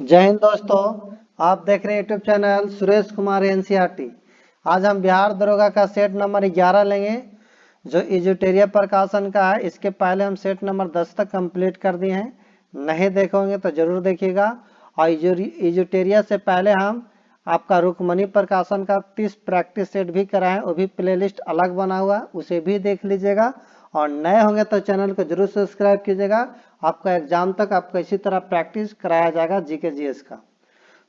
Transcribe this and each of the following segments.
जय हिंद दोस्तों। आप देख रहे हैं YouTube channel Suresh Kumar NCERT. आज हम बिहार दरोगा का सेट नंबर 11 लेंगे जो इजोटेरिया प्रकाशन का है। इसके पहले हम सेट नंबर 10 तक कंप्लीट कर दिए हैं, नहीं देखोगे तो जरूर देखिएगा। और इजोटेरिया से पहले हम आपका रुकमणी प्रकाशन का 30 प्रैक्टिस सेट भी कराएं, वो भी प्लेलिस्ट अलग बना हुआ, उसे भी देख लीजिएगा। और नए होंगे तो चैनल को जरूर सब्सक्राइब कीजिएगा। आपका एग्जाम तक आपको इसी तरह प्रैक्टिस कराया जाएगा जीके जीएस का।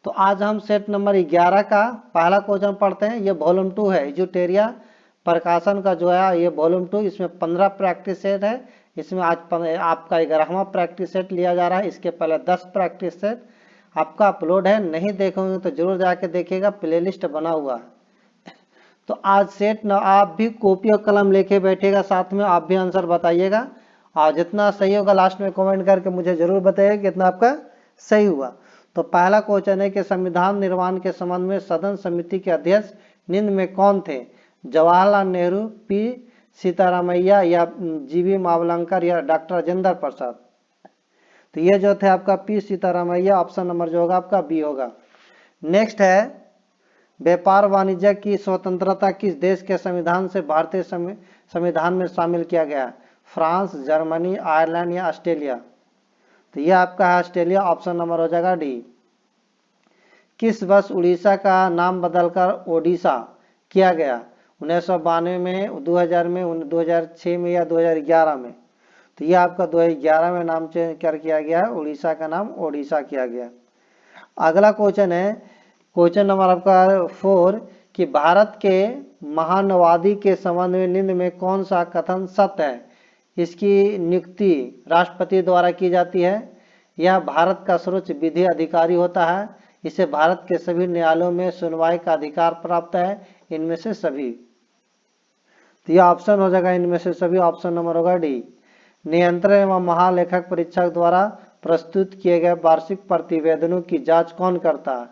तो आज हम सेट नंबर 11 का पहला क्वेश्चन पढ़ते हैं। ये वॉल्यूम 2 है, इजोटेरिया प्रकाशन का जो है ये वॉल्यूम 2। इसमें 15 प्रैक्टिस सेट है। इसमें आज आपका 11वां प्रैक्टिस सेट लिया जा रहा है। इसके पहले 10 प्रैक्टिस सेट आपका अपलोड है, नहीं देखोगे तो जरूर जाके देखिएगा, प्लेलिस्ट बना हुआ है। तो आज सेट न आप भी कॉपी और कलम लेके बैठेगा, साथ में आप भी आंसर बताइएगा। और जितना सही होगा लास्ट में कमेंट करके मुझे जरूर बताइएगा कितना आपका सही हुआ। तो पहला क्वेश्चन है कि संविधान निर्माण के संबंध में सदन समिति के अध्यक्ष निम्न में कौन थे? जवाहरलाल नेहरू, पी सीतारामैया या जीवी मावलंकर या डॉक्टर राजेंद्र प्रसाद? तो ये जो थे आपका पी सीतारामैया, ऑप्शन नंबर जो होगा आपका बी होगा। नेक्स्ट है व्यापार वाणिज्य की स्वतंत्रता किस देश के संविधान से भारतीय संविधान में शामिल किया गया? फ्रांस, जर्मनी, आयरलैंड या ऑस्ट्रेलिया? तो यह आपका है ऑस्ट्रेलिया, ऑप्शन नंबर हो जाएगा डी। किस वर्ष उड़ीसा का नाम बदलकर ओडिशा किया गया? 1992 में, 2000 में, 2006 में या 2011 में? तो यह आपका 2011 में नाम चेंज कर किया गया, उड़ीसा का नाम ओडिशा किया गया। अगला क्वेश्चन है क्वेश्चन नंबर आपका 4 कि भारत के महानवादी के संबंध में निम्न में कौन सा कथन सत्य है? इसकी नियुक्ति राष्ट्रपति द्वारा की जाती है, यह भारत का सर्वोच्च विधि अधिकारी होता है, इसे भारत के सभी न्यायालयों में सुनवाई का अधिकार प्राप्त है, इनमें से सभी? तो यह ऑप्शन हो जाएगा इनमें से सभी, ऑप्शन नंबर होगा डी। नियंत्रण एवं महालेखक परीक्षक द्वारा प्रस्तुत किए गए वार्षिक प्रतिवेदनों की जांच कौन करता है?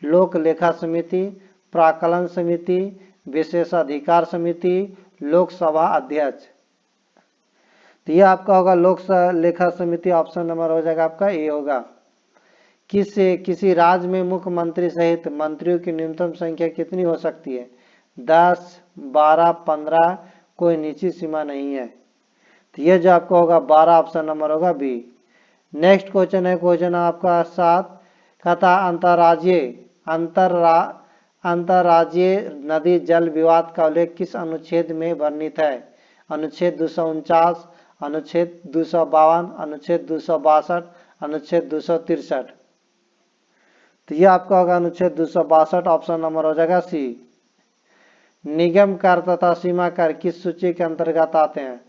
लोक लेखा समिति, प्राकलन समिति, विशेषाधिकार समिति, लोकसभा अध्यक्ष? तो यह आपका होगा लोक लेखा समिति, ऑप्शन नंबर हो जाएगा आपका ए होगा। किसी राज्य में मुख्यमंत्री सहित मंत्रियों की न्यूनतम संख्या कितनी हो सकती है? 10, 12, 15, कोई निश्चित सीमा नहीं है। तो यह जो आपका होगा 12, ऑप्शन नंबर होगा बी। नेक्स्ट क्वेश्चन है क्वेश्चन आपका 7 कहता अंतरराज्यीय नदी जल विवाद का उल्लेख किस अनुच्छेद में वर्णित है? अनुच्छेद 249, अनुच्छेद 252, अनुच्छेद 262, अनुच्छेद 263? तो यह आपका होगा अनुच्छेद 262, ऑप्शन नंबर हो जाएगा सी। निगम कर तथा सीमा कर किस सूची के अंतर्गत आते हैं?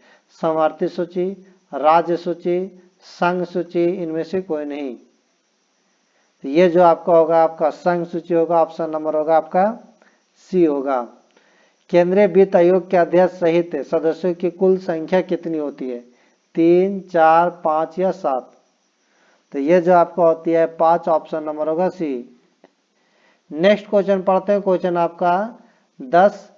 समवर्ती सूची, राज्य सूची, संघ सूची, इनमें से कोई नहीं? तो ये जो आपका होगा आपका संघ सूची होगा, ऑप्शन नंबर होगा आपका सी होगा। केंद्रीय वित्त आयोग के अध्यक्ष सहित सदस्यों की कुल संख्या कितनी होती है? 3, 4, 5 या 7? तो ये जो आपका होती है 5, ऑप्शन नंबर होगा सी। नेक्स्ट क्वेश्चन पढ़ते हैं क्वेश्चन आपका 10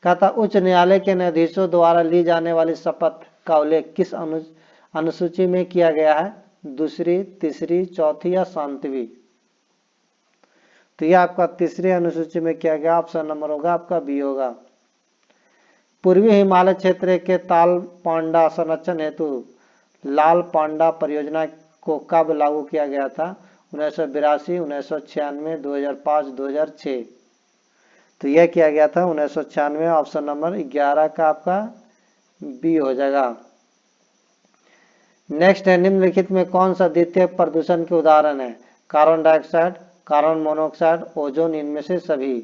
कहता उच्च न्यायालय के न्यायाधीशों द्वारा ली जाने वाली शपथ का उल्लेख किस अनुसूची में किया गया है? दूसरी, तीसरी, चौथी या 7वीं? तो यह आपका तीसरी अनुसूची में किया गया, ऑप्शन नंबर होगा आपका बी होगा। पूर्वी हिमालय क्षेत्र के ताल पांडा संरक्षण हेतु लाल पांडा परियोजना को कब लागू किया गया था? 1982, 1996, 2005, 2006? तो यह किया गया था 1996, ऑप्शन नंबर 11 का आपका बी हो जाएगा। नेक्स्ट है निम्नलिखित में कौन सा द्वितीय प्रदूषण के उदाहरण है? Carbon dioxide, carbon monoxide, ozone, इनमें से सभी?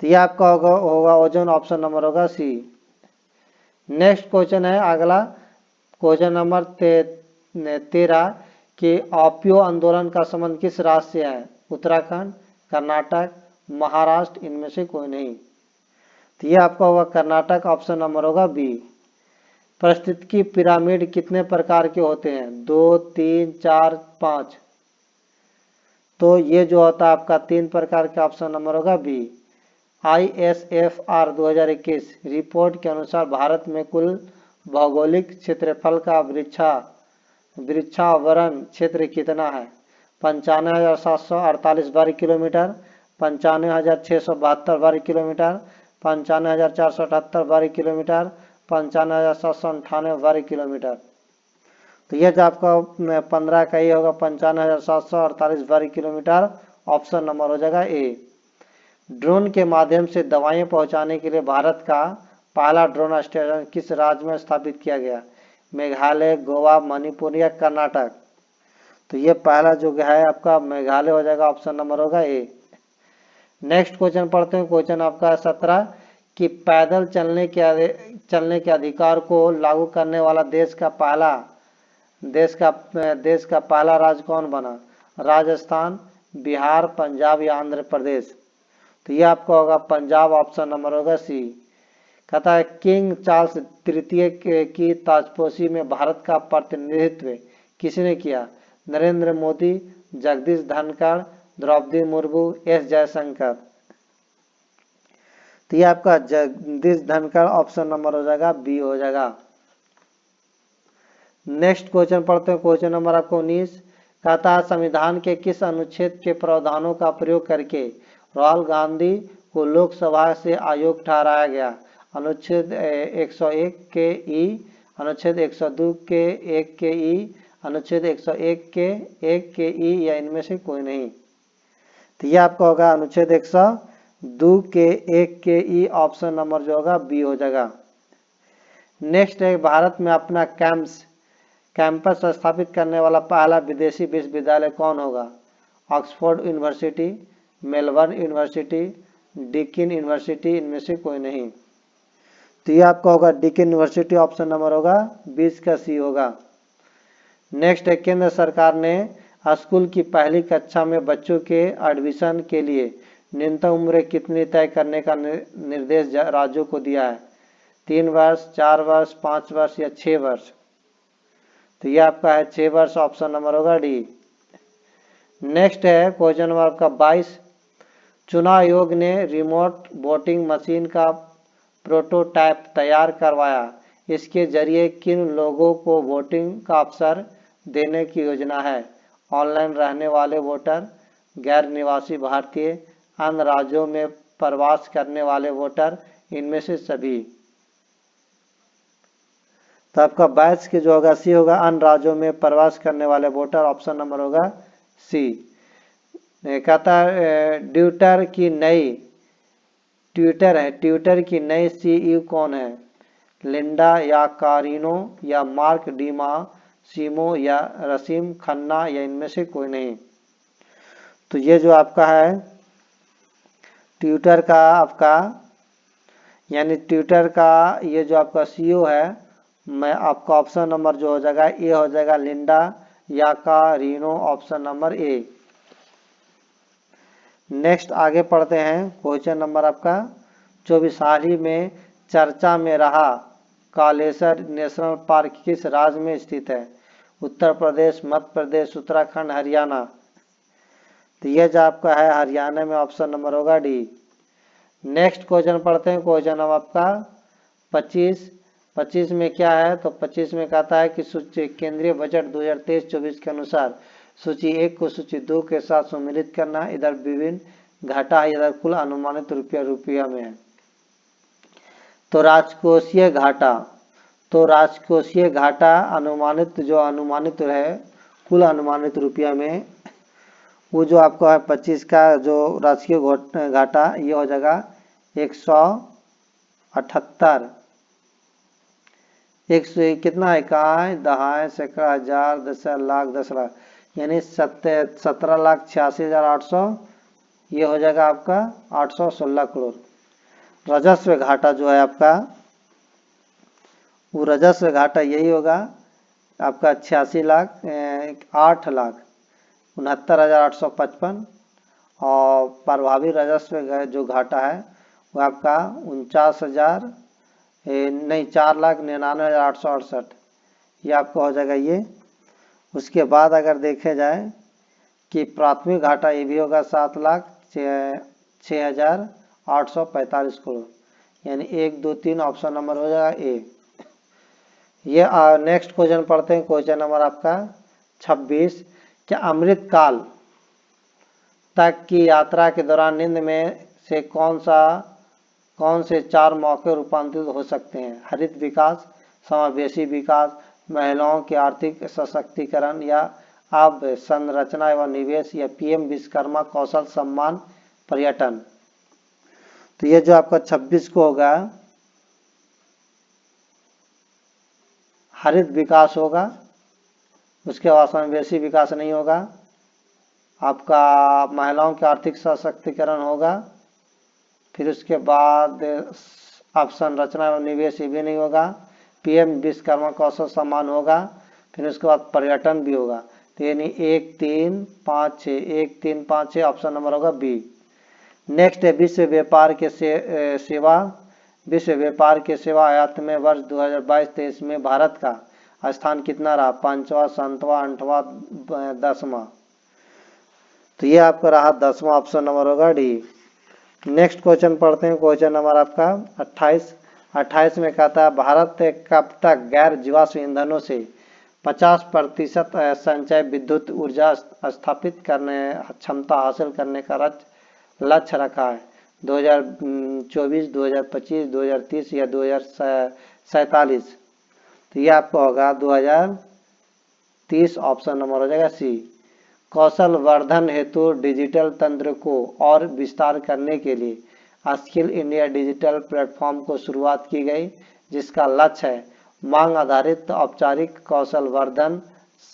तो यह आपका होगा ओजोन, ऑप्शन नंबर होगा सी। नेक्स्ट क्वेश्चन है अगला क्वेश्चन नंबर 13 कि ऑपियो आंदोलन का संबंध किस राज्य से है? उत्तराखंड, कर्नाटक, महाराष्ट्र, इनमें से कोई नहीं? तो यह आपका होगा कर्नाटक, ऑप्शन नंबर होगा बी। पारिस्थितिकी पिरामिड कितने प्रकार के होते हैं? 2, 3, 4, 5? तो ये जो होता है आपका 3 प्रकार का, ऑप्शन नंबर होगा बी। ISFR 2021 रिपोर्ट के अनुसार भारत में कुल भौगोलिक क्षेत्रफल का वृक्षावरण क्षेत्र कितना है? 95,748 वर्ग किलोमीटर, 95,672 वर्ग किलोमीटर, 95,478 वर्ग किलोमीटर, 95,798 वर्ग किलोमीटर। तो ये जो आपका 15 का ये होगा 95,748 वर्ग किलोमीटर। ऑप्शन नंबर हो जाएगा ए। ड्रोन के माध्यम से दवाएं पहुंचाने के लिए भारत का पहला ड्रोन स्टेशन किस राज्य में स्थापित किया गया? मेघालय, गोवा, मणिपुर या कर्नाटक? तो ये पहला जो है आपका मेघालय हो जाएगा। ऑप्शन नंबर होगा ए। नेक्स्ट क्वेश्चन पढ़ते हैं। क्वेश्चन आपका 17 कि पैदल चलने के अधिकार को लागू करने वाला देश का पहला राज्य कौन बना? राजस्थान, बिहार, पंजाब या आंध्र प्रदेश? तो ये आपका होगा पंजाब। ऑप्शन नंबर होगा सी। कहता है किंग चार्ल्स तृतीय की ताजपोशी में भारत का प्रतिनिधित्व किसने किया? नरेंद्र मोदी, जगदीश धनखड़, द्रौपदी मुर्मू, एस जयशंकर? तो ये आपका जगदीश धनखड़। ऑप्शन नंबर हो जाएगा बी हो जाएगा। नेक्स्ट क्वेश्चन पढ़ते हैं। क्वेश्चन नंबर आपको 19 कहता है संविधान के किस अनुच्छेद के प्रावधानों का प्रयोग करके राहुल गांधी को लोकसभा से अयोग्य ठहराया गया? अनुच्छेद 101 के ई, अनुच्छेद 102 के 1 के ई, अनुच्छेद 101 के 1 के ई या इनमें से कोई नहीं? तो ये आपका होगा अनुच्छेद 102 के 1 के ई। ऑप्शन नंबर जो होगा बी हो जाएगा। नेक्स्ट है भारत में अपना कैंपस स्थापित करने वाला पहला विदेशी विश्वविद्यालय कौन होगा? Oxford university, Melbourne university, Dickens university, इनमें से कोई नहीं? तो ये आपका होगा डिकिन यूनिवर्सिटी। ऑप्शन नंबर होगा 20 का सी होगा। नेक्स्ट है केंद्र सरकार ने स्कूल की पहली कक्षा में बच्चों के एडमिशन के लिए न्यूनतम उम्र कितनी तय करने का निर्देश राज्यों को दिया है? 3 वर्ष, 4 वर्ष, 5 वर्ष या 6 वर्ष? तो ये आपका है 6 वर्ष। ऑप्शन नंबर होगा डी। नेक्स्ट है क्वेश्चन नंबर आपका 22 चुनाव आयोग ने रिमोट वोटिंग मशीन का प्रोटोटाइप तैयार करवाया। इसके जरिए किन लोगों को वोटिंग का अवसर देने की योजना है? ऑनलाइन रहने वाले वोटर, गैर निवासी भारतीय, अन्य राज्यों में प्रवास करने वाले वोटर, इनमें से सभी? तो आपका 22 के जो होगा सी होगा, अन्य राज्यों में प्रवास करने वाले वोटर। ऑप्शन नंबर होगा सी। कहता है ट्विटर की नई सीईओ कौन है? लिंडा या कारिनो या मार्क डीमा सीमो या रसीम खन्ना या इनमें से कोई नहीं? तो ये जो आपका है ट्विटर का ये जो आपका सीईओ है, मैं आपका ऑप्शन नंबर जो हो जाएगा ए हो जाएगा, लिंडा या Carino. Option number A. Next आगे पढ़ते हैं। क्वेश्चन नंबर आपका 24 हाल ही में चर्चा में रहा कालेसर नेशनल पार्क किस राज्य में स्थित है? उत्तर प्रदेश, मध्य प्रदेश, उत्तराखंड, हरियाणा? तो यह जो आपका है हरियाणा में। ऑप्शन नंबर होगा डी। नेक्स्ट क्वेश्चन पढ़ते हैं। क्वेश्चन नंबर आपका 25 में क्या है? तो 25 में कहता है कि सूची केंद्रीय बजट 2023-24 के अनुसार सूची 1 को सूची 2 के साथ सम्मिलित करना। इधर विभिन्न घाटा है, इधर कुल अनुमानित रुपया में है। तो राजकोषीय घाटा अनुमानित है कुल अनुमानित रुपया में, वो जो आपका है 25 का जो राजकीय घाटा ये हो जाएगा 178। 100 कितना है? कहाँ? दहाई, सैकड़ा, हजार, 10 लाख, 10 लाख, यानी 17,86,800। ये हो जाएगा आपका 816 करोड़। राजस्व घाटा जो है आपका, वो राजस्व घाटा यही होगा आपका 8,69,855। और प्रभावी राजस्व जो घाटा है वो आपका 4,99,868। ये आपका हो जाएगा ये। उसके बाद अगर देखे जाए कि प्राथमिक घाटा ये भी होगा 7,06,845 करोड़, यानी 1, 2, 3 ऑप्शन नंबर हो जाएगा ए। ये नेक्स्ट क्वेश्चन पढ़ते हैं। क्वेश्चन नंबर आपका 26 क्या अमृतकाल तक की यात्रा के दौरान निम्न में से कौन से 4 मौके रूपांतरित हो सकते हैं? हरित विकास, समावेशी विकास, महिलाओं के आर्थिक सशक्तिकरण, या अवसंरचना एवं निवेश, या पीएम विश्वकर्मा कौशल सम्मान पर्यटन। तो ये जो आपका 26 को होगा हरित विकास होगा, उसके बाद समावेशी विकास नहीं होगा, आपका महिलाओं के आर्थिक सशक्तिकरण होगा, फिर उसके बाद अवसंरचना एवं निवेश ये भी नहीं होगा, पीएम विश्वकर्मा कौशल सम्मान होगा, फिर उसके बाद पर्यटन भी होगा। तो यानी 1 3 5 6 1 3 5 6 ऑप्शन नंबर होगा बी। नेक्स्ट है विश्व व्यापार के सेवा आयात में वर्ष 2022-23 में भारत का स्थान कितना रहा? 5वां, 7वां, 8वां, 10वां? तो ये आपका रहा 10वां, ऑप्शन नंबर होगा डी। नेक्स्ट क्वेश्चन पढ़ते हैं, क्वेश्चन नंबर आपका 28 में कहता है भारत कब तक गैर जीवाश्म ईंधनों से 50% संचय विद्युत ऊर्जा स्थापित करने क्षमता हासिल करने का लक्ष्य रखा है? 2024, 2025, 2030 या 2047? तो ये आपका होगा 2030, ऑप्शन नंबर हो जाएगा सी। कौशल वर्धन हेतु डिजिटल तंत्र को और विस्तार करने के लिए स्किल इंडिया डिजिटल प्लेटफॉर्म को शुरुआत की गई, जिसका लक्ष्य है मांग आधारित औपचारिक कौशल वर्धन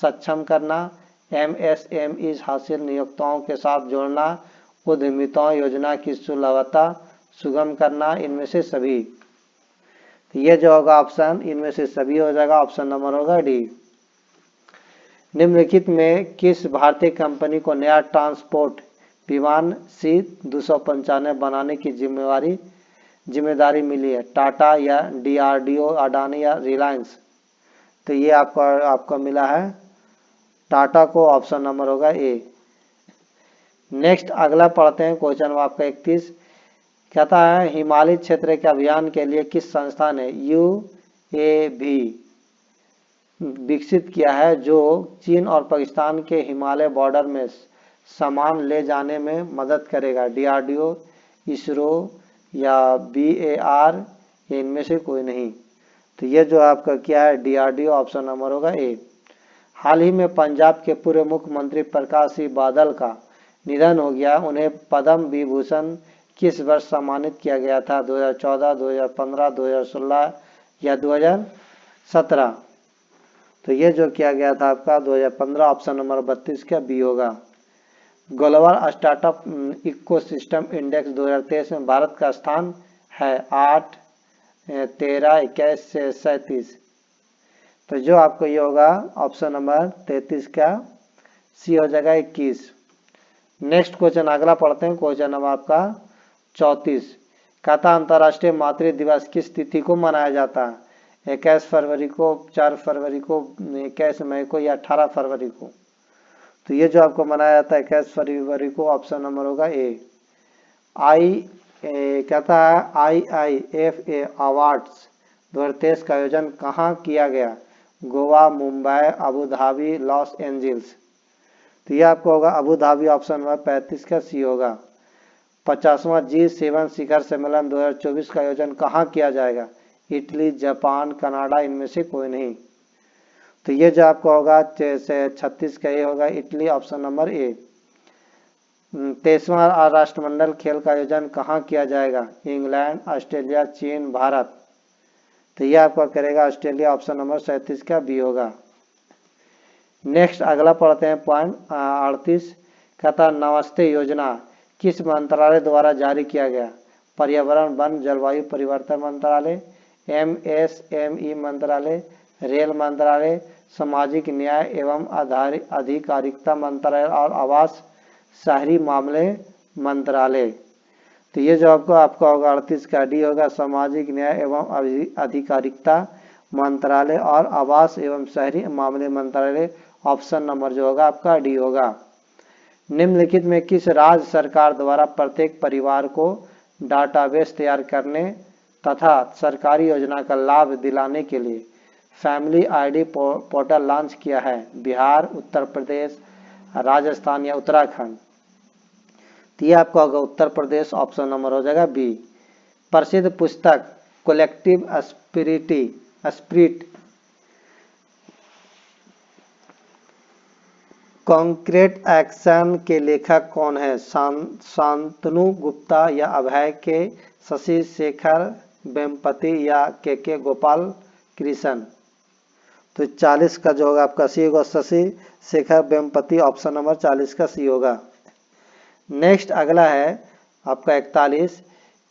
सक्षम करना, MSME हासिल नियोक्ताओं के साथ जोड़ना, उद्यमिता योजना की सुलभता सुगम करना, इनमें से सभी? तो ये जो होगा ऑप्शन इनमें से सभी हो जाएगा, ऑप्शन नंबर होगा डी। निम्नलिखित में किस भारतीय कंपनी को नया ट्रांसपोर्ट विमान C-295 बनाने की जिम्मेदारी मिली है? टाटा या DRDO, अडानी या रिलायंस? तो ये आपको मिला है टाटा को, ऑप्शन नंबर होगा ए। नेक्स्ट अगला पढ़ते हैं, क्वेश्चन आपका 31 कहता है हिमालय क्षेत्र के अभियान के लिए किस संस्था ने UAV विकसित किया है, जो चीन और पाकिस्तान के हिमालय बॉर्डर में सामान ले जाने में मदद करेगा? DRDO, इसरो या BAR, इनमें से कोई नहीं? तो ये जो आपका क्या है DRDO, ऑप्शन नंबर होगा ए। हाल ही में पंजाब के पूर्व मुख्यमंत्री प्रकाश सिंह बादल का निधन हो गया, उन्हें पद्म विभूषण किस वर्ष सम्मानित किया गया था? 2014, 2015, 2016 या 2017? तो ये जो किया गया था आपका 2015, ऑप्शन नंबर 32 का बी होगा। ग्लोबल स्टार्टअप इकोसिस्टम इंडेक्स 2023 में भारत का स्थान है 8, 13, 21 से 37? तो जो आपको ये होगा ऑप्शन नंबर 33 का सी हो जाएगा 21। नेक्स्ट क्वेश्चन अगला पढ़ते हैं, क्वेश्चन नंबर आपका 34 कहता अंतर्राष्ट्रीय मातृ दिवस किस तिथि को मनाया जाता है? 21 फरवरी को, 4 फरवरी को, 21 मई को या 18 फरवरी को? तो ये जो आपको मनाया जाता है 21 फरवरी को, ऑप्शन नंबर होगा ए। कहता है IIFA अवार्ड्स 2023 का आयोजन कहाँ किया गया? Goa, Mumbai, Abu Dhabi, Los Angeles? तो ये आपको होगा अबू धाबी, ऑप्शन नंबर 35 का सी होगा। 50वां G7 शिखर सम्मेलन 2024 का आयोजन कहाँ किया जाएगा? इटली, जापान, कनाडा, इनमें से कोई नहीं? तो ये जो आपका होगा 36 का ये होगा इटली, ऑप्शन नंबर ए। 23वां राष्ट्रमंडल खेल का आयोजन कहाँ किया जाएगा? इंग्लैंड, ऑस्ट्रेलिया, चीन, भारत? तो ये आपका करेगा ऑस्ट्रेलिया, ऑप्शन नंबर 37 का बी होगा। नेक्स्ट अगला पढ़ते हैं पॉइंट 38 कहता नमस्ते योजना किस मंत्रालय द्वारा जारी किया गया? पर्यावरण, वन, जलवायु परिवर्तन मंत्रालय, MSME मंत्रालय, रेल मंत्रालय, सामाजिक न्याय एवं अधिकारिता मंत्रालय और आवास शहरी मामले मंत्रालय? तो ये जो आपका होगा 38 का डी होगा, सामाजिक न्याय एवं अधिकारिता मंत्रालय और आवास एवं शहरी मामले मंत्रालय, ऑप्शन नंबर जो होगा आपका डी होगा। निम्नलिखित में किस राज्य सरकार द्वारा प्रत्येक परिवार को डाटाबेस तैयार करने तथा सरकारी योजना का लाभ दिलाने के लिए फैमिली ID पोर्टल लॉन्च किया है? बिहार, उत्तर प्रदेश, राजस्थान या उत्तराखंड? तो ये आपका होगा उत्तर प्रदेश, ऑप्शन नंबर हो जाएगा बी। प्रसिद्ध पुस्तक कलेक्टिव स्पिरिट कॉन्क्रीट एक्शन के लेखक कौन है? शांतनु गुप्ता या अभय के, शशि शेखर वेम्पति या के गोपाल कृष्ण। तो 40 का जो होगा आपका सी होगा शशि शेखर वेम्पति, ऑप्शन नंबर 40 का सी होगा। नेक्स्ट अगला है आपका 41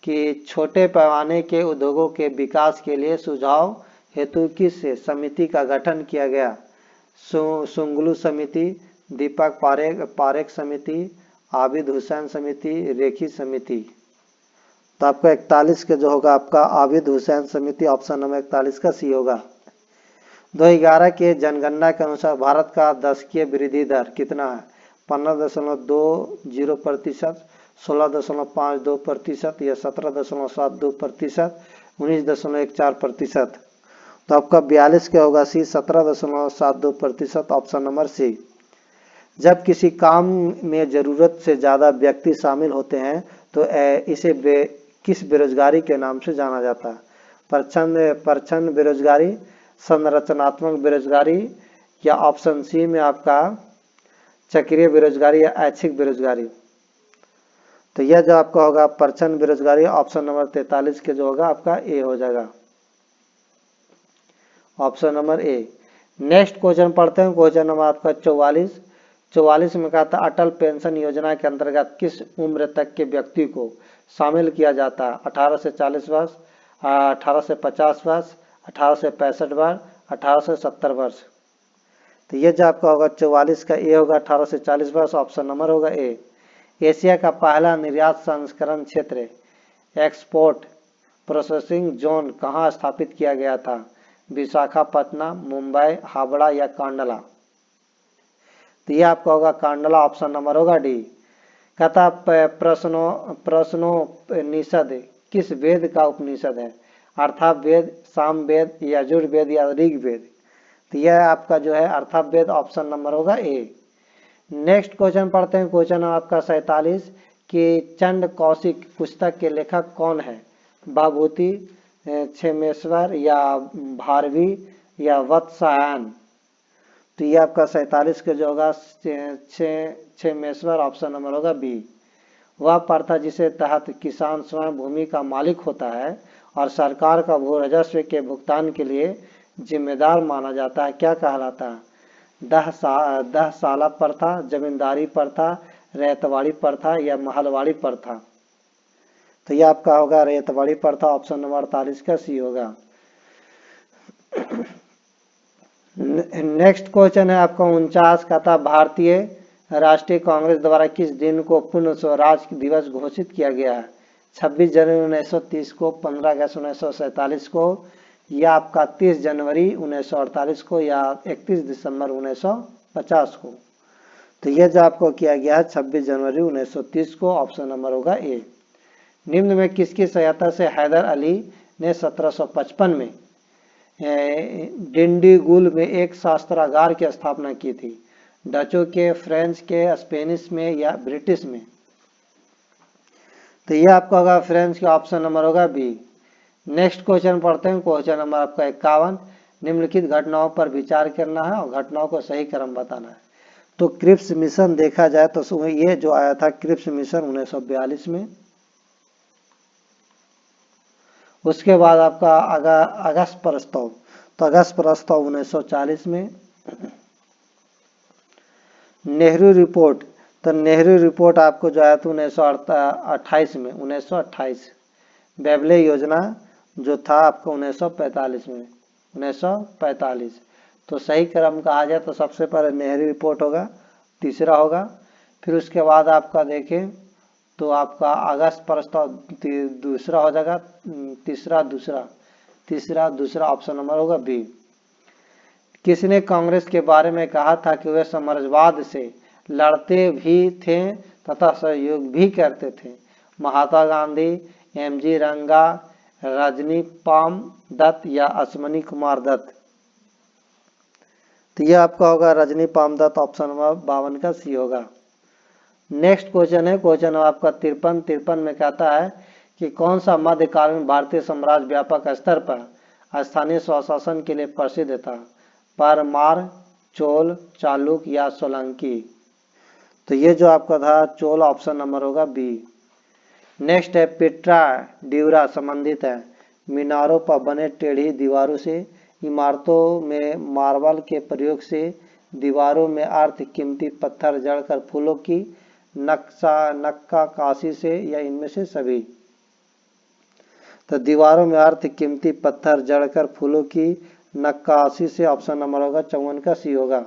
कि छोटे पैमाने के उद्योगों के विकास के लिए सुझाव हेतु किस समिति का गठन किया गया? सुंगलू समिति, दीपक पारेख समिति, आबिद हुसैन समिति, रेखी समिति। तो आपका 41 के जो होगा आपका आबिद हुसैन समिति, ऑप्शन नंबर 41 का सी होगा। 2011 के जनगणना के अनुसार भारत का दशकीय वृद्धि दर कितना है? 15.20%, 16.52% या 17.72%, 19.14%। तो आपका 42 क्या होगा सी, 17.72%, ऑप्शन नंबर सी। जब किसी काम में जरूरत से ज़्यादा व्यक्ति शामिल होते हैं तो इसे किस बेरोजगारी के नाम से जाना जाता है? प्रच्छन्न बेरोजगारी, संरचनात्मक बेरोजगारी, या ऑप्शन सी में आपका चक्रीय बेरोजगारी या ऐच्छिक बेरोजगारी। तो यह जो आपका होगा प्रच्छन्न बेरोजगारी, ऑप्शन नंबर 43 के जो होगा आपका ए हो जाएगा, option number A. Next question पढ़ते हैं, क्वेश्चन नंबर आपका 44 में कहा था अटल पेंशन योजना के अंतर्गत किस उम्र तक के व्यक्ति को शामिल किया जाता है? 18 से 40 वर्ष, 18 से 50 वर्ष, 18 से 65 वर्ष, 18 से 70 वर्ष। तो ये जो आपका होगा 44 का ए होगा, 18 से 40 वर्ष, ऑप्शन नंबर होगा ए। एशिया का पहला निर्यात संस्करण क्षेत्र एक्सपोर्ट प्रोसेसिंग जोन कहाँ स्थापित किया गया था? विशाखापट्टनम, मुंबई, हावड़ा या कांडला। तो ये आपका होगा कांडला, ऑप्शन नंबर होगा डी। कहता प्रश्नोपनिषद किस वेद का उपनिषद है? अर्थावेद, सामवेद, यजुर्वेद या ऋग्वेद। तो यह आपका जो है अर्थावेद, ऑप्शन नंबर होगा ए। नेक्स्ट क्वेश्चन पढ़ते हैं, क्वेश्चन आपका 47 कि चंड कौशिक पुस्तक के लेखक कौन है? बाभूति, क्षेमेश्वर या भारवी या वत्सायन। तो ये आपका 47 के जो होगा क्षेमेश्वर, ऑप्शन नंबर होगा बी। वह प्रथा जिसे तहत किसान स्वयं भूमि का मालिक होता है और सरकार का भू राजस्व के भुगतान के लिए जिम्मेदार माना जाता है, क्या कहलाता है? दह साला प्रथा, जमींदारी प्रथा, रैयतवाड़ी प्रथा या महलवाड़ी प्रथा। तो यह आपका होगा रैयतवाड़ी प्रथा, ऑप्शन नंबर 48 का सी होगा। नेक्स्ट क्वेश्चन है आपका 49 का था भारतीय राष्ट्रीय कांग्रेस द्वारा किस दिन को पूर्ण स्वराज दिवस घोषित किया गया है? 26 जनवरी 1930 को, 15 अगस्त 1947 को, या आपका 30 जनवरी 1948 को, या 31 दिसंबर 1950 को। तो यह जो आपको किया गया है 26 जनवरी 1930 को, ऑप्शन नंबर होगा ए। निम्न में किसकी सहायता से हैदर अली ने 1755 में डिंडीगुल में एक शास्त्रागार की स्थापना की थी? डचों के, फ्रेंच के, स्पेनिश में या ब्रिटिश में। तो ये आपका होगा फ्रेंच का, ऑप्शन नंबर होगा बी। नेक्स्ट क्वेश्चन पढ़ते हैं, क्वेश्चन नंबर आपका 51 निम्नलिखित घटनाओं पर विचार करना है और घटनाओं को सही क्रम बताना है। तो क्रिप्स मिशन देखा जाए तो ये जो आया था क्रिप्स मिशन 1942 में। उसके बाद आपका अगस्त प्रस्ताव, तो अगस्त प्रस्ताव 1940 में। नेहरू रिपोर्ट, तो नेहरू रिपोर्ट आपको जो है तो 1928 में, 1928। बेबले योजना जो था आपको 1945 में, 1945। तो सही क्रम कहा जाए तो सबसे पहले नेहरू रिपोर्ट होगा, तीसरा होगा। फिर उसके बाद आपका देखें तो आपका अगस्त प्रस्ताव दूसरा हो जाएगा, तीसरा दूसरा ऑप्शन नंबर होगा बी। किसने कांग्रेस के बारे में कहा था कि वे साम्राज्यवाद से लड़ते भी थे तथा सहयोग भी करते थे? महात्मा गांधी, एमजी रंगा, रजनी पाम दत्त या अश्वनी कुमार दत्त। तो यह आपका होगा रजनी पाम दत्त, ऑप्शन नंबर 52 का सी होगा। नेक्स्ट क्वेश्चन है क्वेश्चन आपका 53 में कहता है कि कौन सा मध्यकालीन भारतीय साम्राज्य व्यापक स्तर पर स्थानीय स्वशासन के लिए प्रसिद्ध था? परमार, चोल, चालुक्य या सोलंकी? तो ये जो आपका था चोल, ऑप्शन नंबर होगा बी। नेक्स्ट है पिट्रा ड्यूरा संबंधित है मीनारों पर बने टेढ़ी दीवारों से, इमारतों में मार्बल के प्रयोग से, दीवारों में अर्ध कीमती पत्थर जड़कर फूलों की नक्काशी से, या इनमें से सभी? तो दीवारों में अर्ध कीमती पत्थर जड़कर फूलों की नक्काशी से, ऑप्शन नंबर होगा 54 का सी होगा।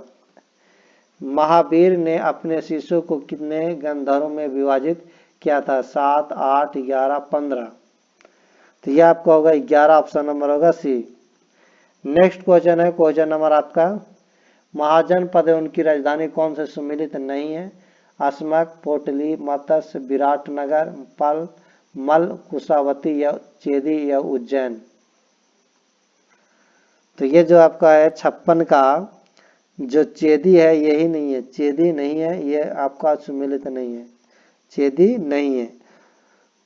महावीर ने अपने शिष्यों को कितने गंधर्वों में विभाजित किया था? 7, 8, 11, 15? तो यह आपका होगा 11, ऑप्शन नंबर होगा सी। नेक्स्ट क्वेश्चन है क्वेश्चन नंबर आपका महाजनपद उनकी राजधानी कौन से सुमिलित नहीं है? अस्मक, पोटली, मत्स्य, विराटनगर, पल, मल, कुशावती या चेदी या उज्जैन? तो ये जो आपका है 56 का जो चेदी है यही नहीं है, चेदी नहीं है, ये आपका सुमिलित नहीं है, चेदी नहीं है।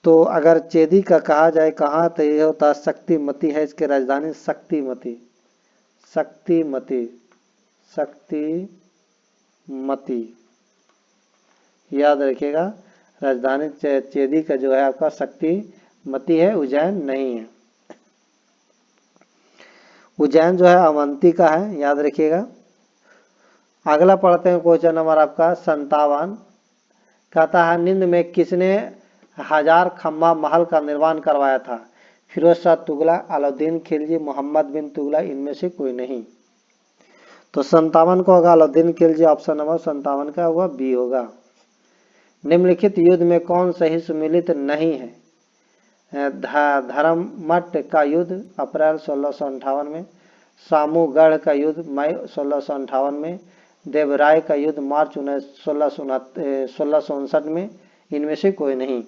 तो अगर चेदी का कहा जाए कहाँ, तो ये होता है शक्तिमती है इसकी राजधानी, शक्तिमती, शक्तिमती, शक्तिमती, याद रखिएगा। राजधानी चेदी का जो है आपका शक्तिमती है, उज्जैन नहीं है। उज्जैन जो है अवंती का है, याद रखिएगा। अगला पढ़ते हैं क्वेश्चन नंबर आपका 57। कहता है निम्न में किसने 1000 खम्बा महल का निर्माण करवाया था? फिरोज शाह तुगलक, अलाउद्दीन खिलजी, मोहम्मद बिन तुगलक, इनमें से कोई नहीं? तो 57 को होगा अलाउद्दीन खिलजी, ऑप्शन नंबर 57 का होगा बी होगा। निम्नलिखित युद्ध में कौन सही सुमिलित नहीं है? धर्ममठ का युद्ध अप्रैल 1658 में, सामूगढ़ का युद्ध मई 1658 में, देवराय का युद्ध मार्च 1659 में, इनमें से कोई नहीं?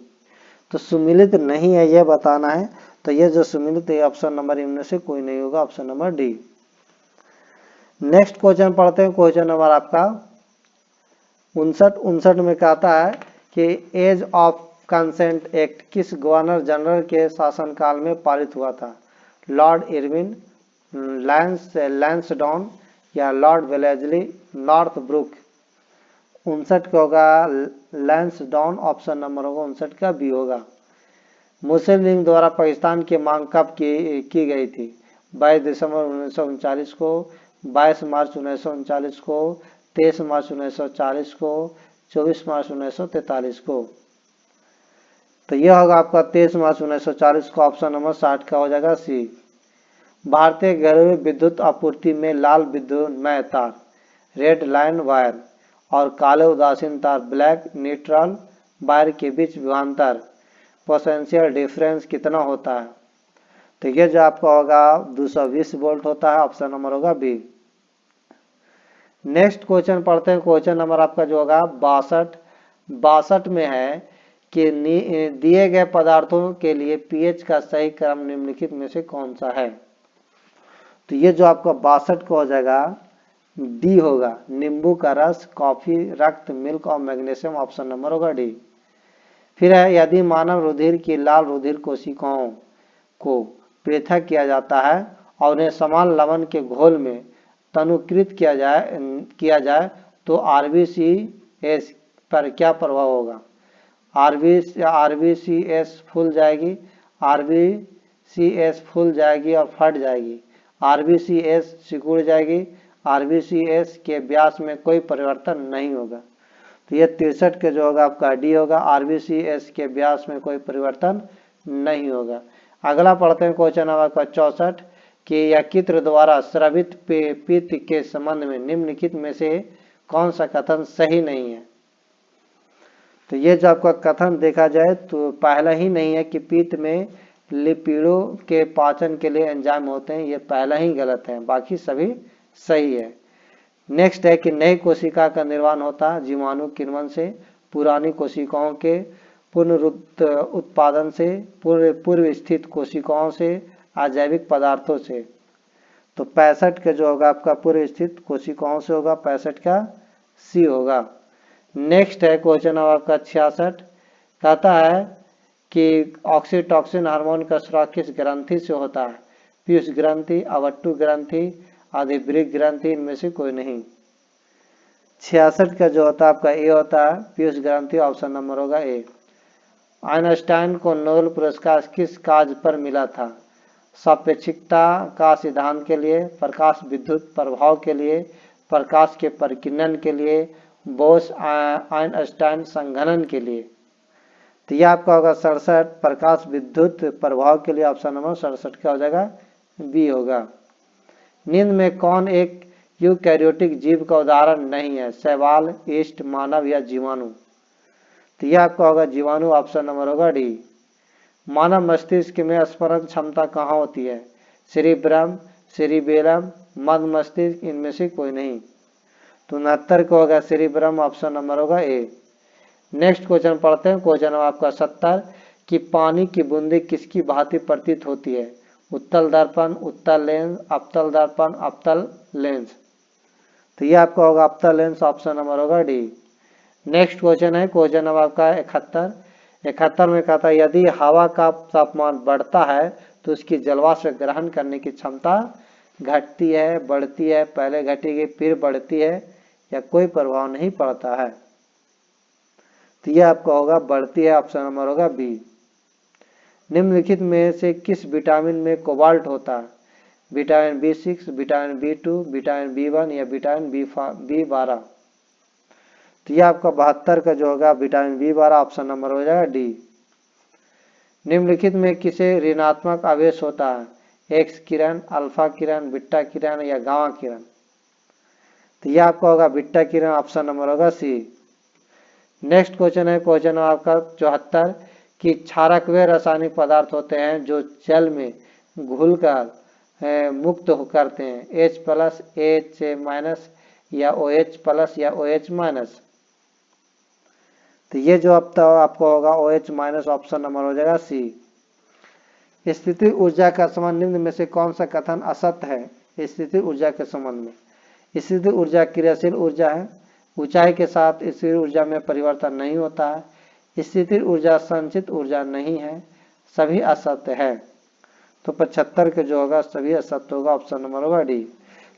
तो सुमिलित नहीं है यह बताना है, तो ये जो सुमिलित है ऑप्शन नंबर इनमें से कोई नहीं होगा, option number D. Next question पढ़ते हैं क्वेश्चन नंबर आपका 59 में कहता है कि एज ऑफ कंसेंट एक्ट किस गवर्नर जनरल के शासनकाल में पारित हुआ था? लॉर्ड इरविन, लैंसडाउन या लॉर्ड वेलेस्ली, नॉर्थ ब्रुक? 59 का होगा लैंसडाउन, ऑप्शन नंबर होगा 59 का बी होगा। मुस्लिम लीग द्वारा पाकिस्तान की मांग कब की गई थी? 22 दिसंबर 1939 को, 22 मार्च 1939 को, 23 मार्च 1940 को, 24 मार्च 1943 को? तो यह होगा आपका 23 मार्च 1940 को, ऑप्शन नंबर 60 का हो जाएगा सी। भारतीय घरेलू विद्युत आपूर्ति में लाल विद्युन्मय तार, रेड लाइन वायर, और काले उदासीन तार, ब्लैक न्यूट्रल वायर के बीच विभवांतर, पोटेंशियल डिफरेंस कितना होता है? तो ये जो आपका होगा 220 वोल्ट होता है, ऑप्शन नंबर होगा बी। नेक्स्ट क्वेश्चन पढ़ते हैं क्वेश्चन नंबर आपका जो होगा 62 में है कि दिए गए पदार्थों के लिए पीएच का सही क्रम निम्नलिखित में से कौन सा है? तो ये जो आपका 62 को हो जाएगा डी होगा, नींबू का रस, कॉफी, रक्त, मिल्क और मैग्नीशियम, ऑप्शन नंबर होगा डी। फिर है यदि मानव रुधिर की लाल रुधिर कोशिकाओं को पृथक किया जाता है और उन्हें समान लवण के घोल में तनुकृत किया जाए तो आरबीसीएस पर क्या प्रभाव होगा? आरबीसीएस फूल जाएगी, आरबीसीएस फूल जाएगी और फट जाएगी, आरबीसीएस सिकुड़ जाएगी, आरबीसीएस के व्यास में कोई परिवर्तन नहीं होगा। तो ये 63 के जो होगा आपका डी होगा, आरबीसीएस के व्यास में कोई परिवर्तन नहीं होगा। अगला पढ़ते हैं क्वेश्चन नंबर आपका 64 कि यकृत द्वारा स्रावित पित्त के संबंध में निम्नलिखित में से कौन सा कथन सही नहीं है? तो ये जो आपका कथन देखा जाए तो पहला ही नहीं है कि पित्त में लिपिडों के पाचन के लिए एंजाइम होते हैं, ये पहला ही गलत है, बाकी सभी सही है। नेक्स्ट है कि नई कोशिका का निर्माण होता है जीवाणु किण्वन से, पुरानी कोशिकाओं के पुनरुत्पादन से, पूर्व स्थित कोशिकाओं से, अजैविक पदार्थों से। तो 65 के जो होगा आपका पूर्व स्थित कोशिकाओं से होगा, 65 का सी होगा। नेक्स्ट है क्वेश्चन आपका 66, कहता है कि ऑक्सीटॉसिन हार्मोन का स्राव किस ग्रंथि से होता है? पीयूष ग्रंथि, अवट्टु ग्रंथि, आदिवृक्क ग्रंथि, इनमें से कोई नहीं। 66 का जो होता है आपका ए होता है, पीयूष ग्रंथि, ऑप्शन नंबर होगा ए। आइंस्टाइन को नोबेल पुरस्कार किस कार्य पर मिला था? सापेक्षिकता का सिद्धांत के लिए, प्रकाश विद्युत प्रभाव के लिए, प्रकाश के परिकीर्णन के लिए, बोस आइंस्टाइन संघनन के लिए। तो यह आपका होगा 67, प्रकाश विद्युत प्रभाव के लिए, ऑप्शन नंबर 67 का हो जाएगा बी होगा। निम्न में कौन एक यूकैरियोटिक जीव का उदाहरण नहीं है? शैवाल, ईस्ट, मानव या जीवाणु? तो यह आपका होगा जीवाणु, ऑप्शन नंबर होगा डी। मानव मस्तिष्क में स्मरण क्षमता कहाँ होती है? सेरिब्रम, सेरिबेलम, मध्य मस्तिष्क, इनमें से कोई नहीं। तो 69 को होगा सेरिब्रम, ऑप्शन नंबर होगा ए। नेक्स्ट क्वेश्चन पढ़ते हैं, क्वेश्चन आपका 70 कि पानी की बूंदे किसकी भांति प्रतीत होती है? उत्तल दर्पण, उत्तल लेंस, अवतल दर्पण, अवतल लेंस। तो ये आपका होगा अवतल लेंस, ऑप्शन नंबर होगा डी। नेक्स्ट क्वेश्चन है क्वेश्चन नंबर आपका 71 में कहता है यदि हवा का तापमान बढ़ता है तो उसकी जलवाष्प ग्रहण करने की क्षमता घटती है, बढ़ती है, पहले घटेगी फिर बढ़ती है, या कोई प्रभाव नहीं पड़ता है? तो यह आपका होगा बढ़ती है, ऑप्शन नंबर होगा बी। निम्नलिखित में से किस विटामिन में कोबाल्ट होता है? Vitamin B6, vitamin B2, vitamin B1 या विटामिन B12? तो यह आपका 72 का जो होगा विटामिन B12, ऑप्शन नंबर हो जाएगा डी। निम्नलिखित में किसे ऋणात्मक आवेश होता है? एक्स किरण, अल्फा किरण, बीटा किरण या गामा किरण? तो यह आपका होगा बीटा किरण, ऑप्शन नंबर होगा सी। नेक्स्ट क्वेश्चन है क्वेश्चन आपका 74 कि क्षारक वे रासायनिक पदार्थ होते हैं जो जल में घुलकर मुक्त करते हैं, H+, H- या OH+ या OH-? तो ये जो आपको होगा OH-, ऑप्शन नंबर हो जाएगा सी। स्थिति ऊर्जा का संबंध निम्न में से कौन सा कथन असत्य है? स्थिति ऊर्जा के संबंध में स्थिति ऊर्जा क्रियाशील ऊर्जा है, ऊंचाई के साथ स्थिर ऊर्जा में परिवर्तन नहीं होता है, स्थिति ऊर्जा संचित ऊर्जा नहीं है, सभी असत्य है। तो 75 के जो होगा सभी असत्य होगा, ऑप्शन नंबर होगा डी,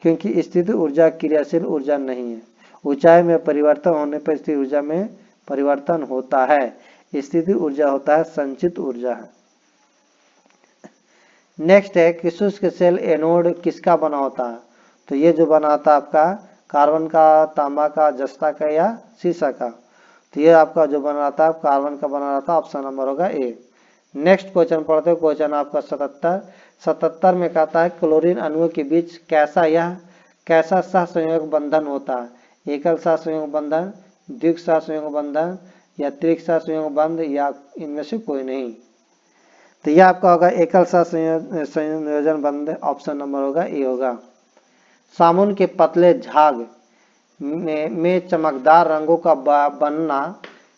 क्योंकि स्थिति ऊर्जा क्रियाशील ऊर्जा नहीं है। ऊंचाई में परिवर्तन होने पर स्थिर ऊर्जा में परिवर्तन होता है, स्थिति ऊर्जा होता है संचित ऊर्जा है। नेक्स्ट है कि शुष्क सेल एनोड किसका बना होता है? तो ये जो बना होता है आपका कार्बन का, तांबा का, जस्ता का या सीसा का? तो ये आपका जो बना रहता है कार्बन का बना रहता है, ऑप्शन नंबर होगा ए। नेक्स्ट क्वेश्चन पढ़ते हैं, क्वेश्चन आपका 77 में कहता है क्लोरीन अणुओं के बीच कैसा सहसंयोग बंधन होता है? एकल सहसंयोग बंधन, द्विक सहसंयोग बंधन या त्रिक सहसंयोग बंध, या इनमें से कोई नहीं? तो यह आपका होगा एकल संयोजन बंध, ऑप्शन नंबर होगा ए होगा। साबुन के पतले झाग में चमकदार रंगों का बनना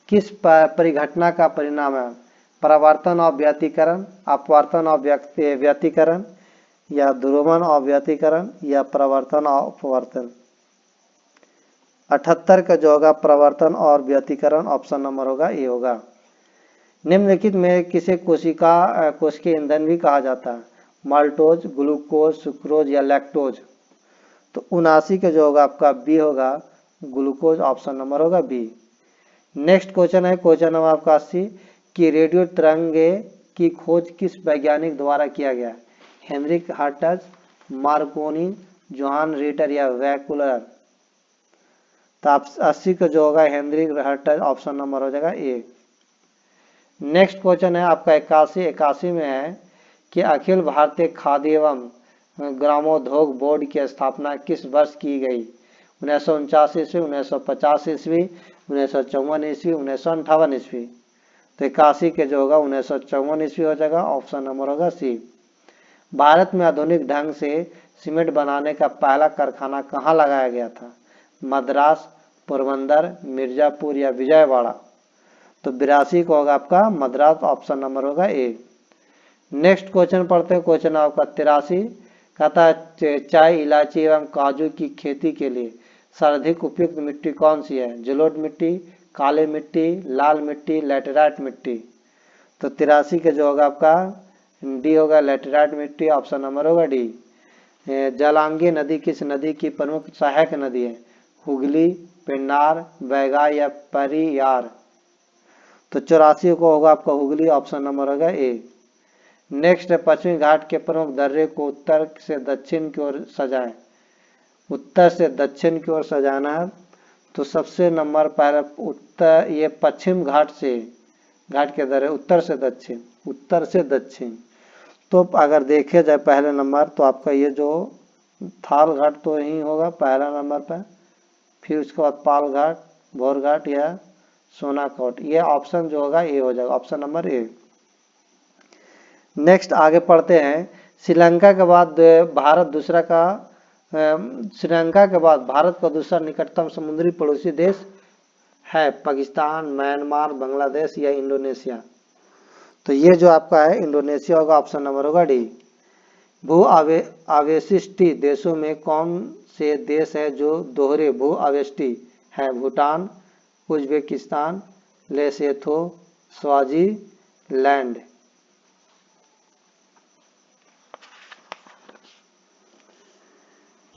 किस परिघटना का परिणाम है? परावर्तन और व्यतिकरण, अपवर्तन और व्यतिकरण, या ध्रुवण और व्यतिकरण, या प्रवर्तन और अपवर्तन? 78 का जो होगा प्रवर्तन और व्यतिकरण, ऑप्शन नंबर होगा ए होगा। निम्नलिखित में किसे कोशिकीय ईंधन भी कहा जाता है? माल्टोज, ग्लूकोज, सुक्रोज या लैक्टोज? तो 79 का जो होगा आपका बी होगा, ग्लूकोज, ऑप्शन नंबर होगा बी। नेक्स्ट क्वेश्चन है क्वेश्चन नंबर आपका 80 कि रेडियो तरंगे की खोज किस वैज्ञानिक द्वारा किया गया? Heinrich Hertz, Marconi, Johann Ritter या वैकुलर? तो आप 80 का जो होगा हेनरिक हर्ट्ज, ऑप्शन नंबर हो जाएगा ए। नेक्स्ट क्वेश्चन है आपका 81 में है कि अखिल भारतीय खाद्य एवं ग्रामोद्योग बोर्ड की स्थापना किस वर्ष की गई? 1949 ईस्वी, 1950 ईस्वी, 1954 ईस्वी, 1958 ईस्वी? तो 81 के जो होगा 1954 ईस्वी हो जाएगा, ऑप्शन नंबर होगा सी। भारत में आधुनिक ढंग से सीमेंट बनाने का पहला कारखाना कहाँ लगाया गया था? मद्रास, पोरबंदर, मिर्जापुर या विजयवाड़ा? तो 82 को होगा आपका मद्रास, ऑप्शन नंबर होगा ए। नेक्स्ट क्वेश्चन पढ़ते हैं क्वेश्चन आपका 83 कहता है चाय, इलायची एवं काजू की खेती के लिए सर्वाधिक उपयुक्त मिट्टी कौन सी है? जलोढ़ मिट्टी, काली मिट्टी, लाल मिट्टी, लैटेराइट मिट्टी। तो 83 का जो होगा आपका डी होगा, लैटेराइट मिट्टी। ऑप्शन नंबर होगा डी। जलांगी नदी किस नदी की प्रमुख सहायक नदी है? हुगली, पेन्नार, बैगाई या परियार। तो 84 को होगा आपका हुगली। ऑप्शन नंबर होगा ए। नेक्स्ट है पश्चिमी घाट के प्रमुख दर्रे को उत्तर से दक्षिण की ओर सजाएं। उत्तर से दक्षिण की ओर सजाना है तो सबसे नंबर पहले उत्तर, ये पश्चिम घाट से, घाट के दर्रे उत्तर से दक्षिण, उत्तर से दक्षिण। तो अगर देखे जाए पहले नंबर तो आपका ये जो थाल घाट तो यही होगा पहला नंबर पर, फिर उसके बाद पाल घाट, भोर घाट या सोनाकोट। ये ऑप्शन जो होगा ए हो जाएगा, ऑप्शन नंबर ए। नेक्स्ट आगे पढ़ते हैं। श्रीलंका के बाद भारत दूसरा का श्रीलंका के बाद भारत का दूसरा निकटतम समुद्री पड़ोसी देश है पाकिस्तान, म्यांमार, बांग्लादेश या इंडोनेशिया। तो ये जो आपका है इंडोनेशिया होगा। ऑप्शन नंबर होगा डी। भू आवेशिष्टि देशों में कौन से देश है जो दोहरे भू आवेशिष्टि है? Bhutan, Uzbekistan, Lesotho, Swaziland.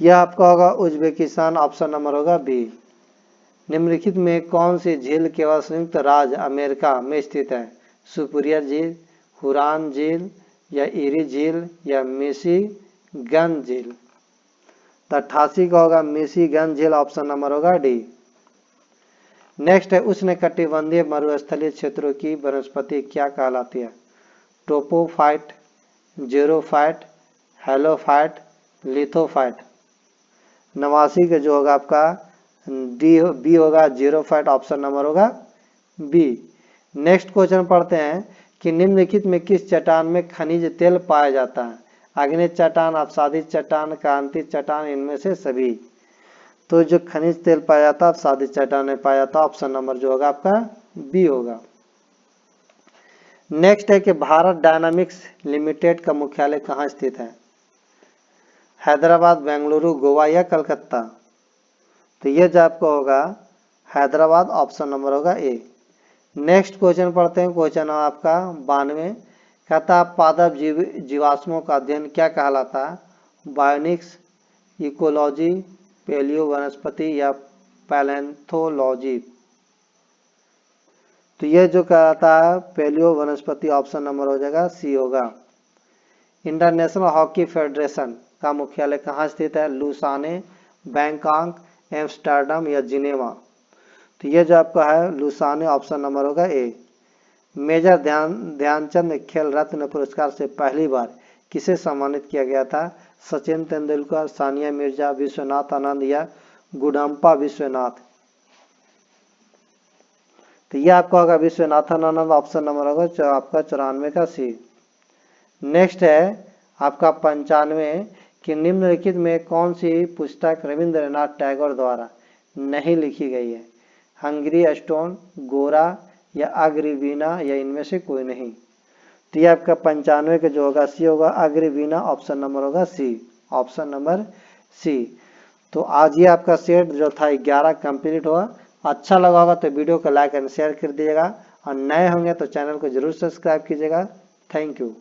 यह आपका होगा उज्बेकिस्तान। ऑप्शन नंबर होगा बी। निम्नलिखित में कौन सी झील केवल संयुक्त राज्य अमेरिका में स्थित है? सुपरियर झील, हुरॉन झील या इरी झील या मिशिगन झील। तो 88 का होगा मिशिगन झील। ऑप्शन नंबर होगा डी। नेक्स्ट है उष्णकटिबंधीय मरुस्थलीय क्षेत्रों की वनस्पति क्या कहलाती है? टोपोफाइट, जेरोफाइट, हेलोफाइट, लिथोफाइट। 89 का जो होगा आपका डी बी होगा, जेरोफाइट। ऑप्शन नंबर होगा बी। नेक्स्ट क्वेश्चन पढ़ते हैं कि निम्नलिखित में किस चट्टान में खनिज तेल पाया जाता है? आग्नेय चट्टान, अपसादित चट्टान, क्रांतिक चट्टान, इनमें से सभी। तो जो खनिज तेल पाया जाता है अपसादित चट्टान में पाया जाता है। ऑप्शन नंबर जो होगा आपका बी होगा। नेक्स्ट है कि भारत डायनामिक्स लिमिटेड का मुख्यालय कहाँ स्थित है? हैदराबाद, बेंगलुरु, गोवा या कलकत्ता। तो ये जो आपको होगा हैदराबाद। ऑप्शन नंबर होगा ए। नेक्स्ट क्वेश्चन पढ़ते हैं। क्वेश्चन आपका 92 कहता पादप जीवाश्मों का अध्ययन क्या कहलाता है? बायोनिक्स, इकोलॉजी, पेलियो वनस्पति या पैलेंथोलॉजी। तो ये जो कहलाता है पेलियो वनस्पति। ऑप्शन नंबर हो जाएगा सी होगा। इंटरनेशनल हॉकी फेडरेशन का मुख्यालय कहाँ स्थित है? लुसाने, बैंकॉक, एम्स्टर्डम या जिनेवा। तो ये जो आपका है लुसाने। ऑप्शन नंबर होगा ए। मेजर ध्यानचंद खेल रत्न पुरस्कार से पहली बार किसे सम्मानित किया गया था? सचिन तेंदुलकर, सानिया मिर्जा, विश्वनाथ आनंद या गुडम्पा विश्वनाथ। तो ये आपका होगा विश्वनाथन आनंद। ऑप्शन नंबर होगा आपका 94 का सी। नेक्स्ट है आपका 95 कि निम्नलिखित में कौन सी पुस्तक रविंद्रनाथ टैगोर द्वारा नहीं लिखी गई है? हंगरी स्टोन, गोरा या अग्रवीणा या इनमें से कोई नहीं। तो ये आपका 95 का जो होगा सी होगा, अग्रवीणा। ऑप्शन नंबर होगा सी। Option number C. तो आज ये आपका सेट जो था 11 कंप्लीट हुआ। अच्छा लगा होगा तो वीडियो को लाइक एंड शेयर कर दीजिएगा और नए होंगे तो चैनल को जरूर सब्सक्राइब कीजिएगा। Thank you.